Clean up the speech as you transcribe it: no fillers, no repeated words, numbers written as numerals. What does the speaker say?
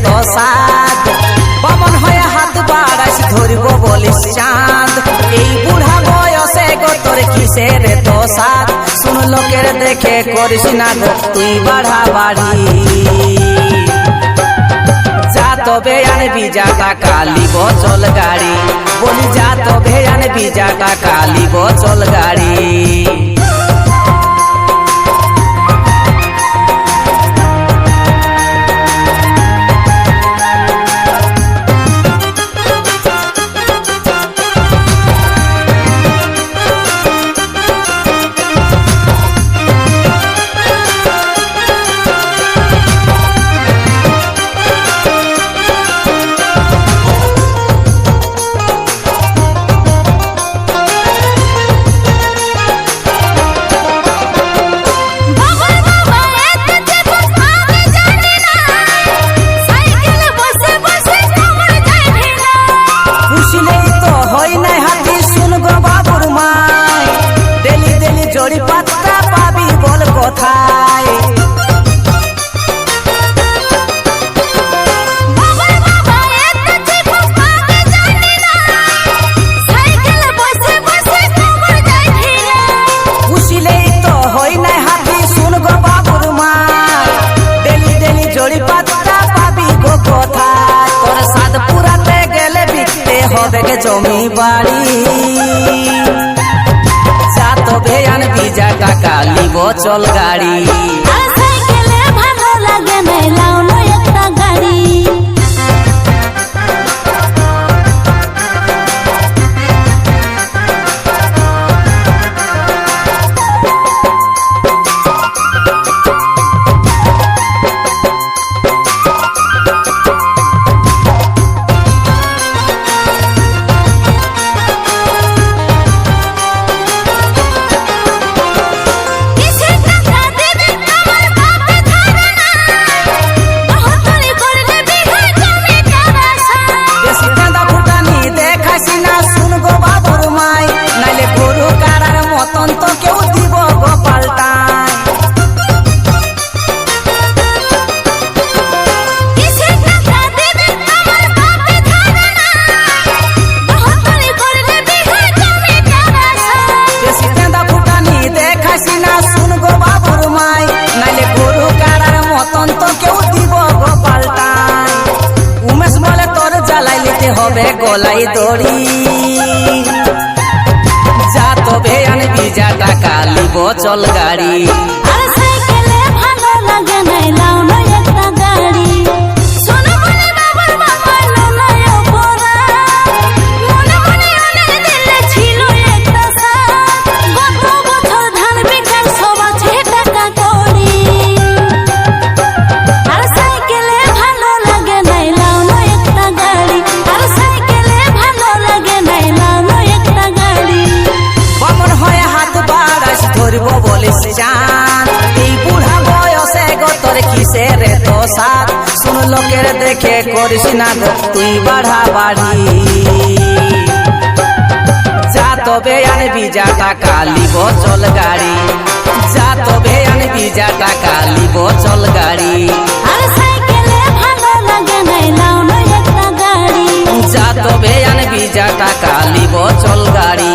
তো সাদ বামন হয়ে হাত বাড়াইস ধরব বলিস চাঁদ এই বুড়া বয়সে গো তোর কিসের তো সাদ শুন লোকের দেখে করিস না গো তুই বাড়া বাড়ি যা তবে আনবি যা টাকা লিব চল গাড়ি বলি যা তবে আনবি যা টাকা লিব চল গাড়ি জড়ি পাত্তা পাবি বল কোথায় পুষিলেই তো হই নাই হাতি শুন গো বাবুর মায় ডেলি ডেলি জড়ি পাত্তা পাবি গো কোথায় তোর সাদ পুরাতে গেলে বিকতে হবে গে জমি বাড়ি তবে আনবি যা টাকা লিব চল গাড়ি সাইকেলে ভালো লাগে নাই লাও না একটা গাড়ি হবে গলাই দড়ি যা তবে আনবি যা টাকা লিব চল গাড়ি সাইকেলে ভালো লাগে নাই লাও না একটা গাড়ি শোনো মনে বাবার বাবা নয় পড়া মনে মনে অনেক দিলে ছিল একটা সাথ গত বছর ধান বিকার সব আছে টাকা করি আর সাইকেলে ভালো লাগে নাই লাও না একটা গাড়ি সাইকেলে ভালো লাগে নাই লাও না একটা গাড়ি বামন হয়ে হাত বাড়াইস ধরব বলিস চাঁদ এই বুড়া বয়সে গো তোর কিসের তো সাদ শুন লোকের দেখে করিস না গো তুই বাড়া বাড়ি যা তবে আনবি যা টাকা লিব চল গাড়ি যা তবে আনবি যা টাকা লিব চল গাড়ি আর সাইকেলে ভালো লাগে নাই লাও না একটা গাড়ি যা তবে আনবি যা টাকা লিব চল গাড়ি।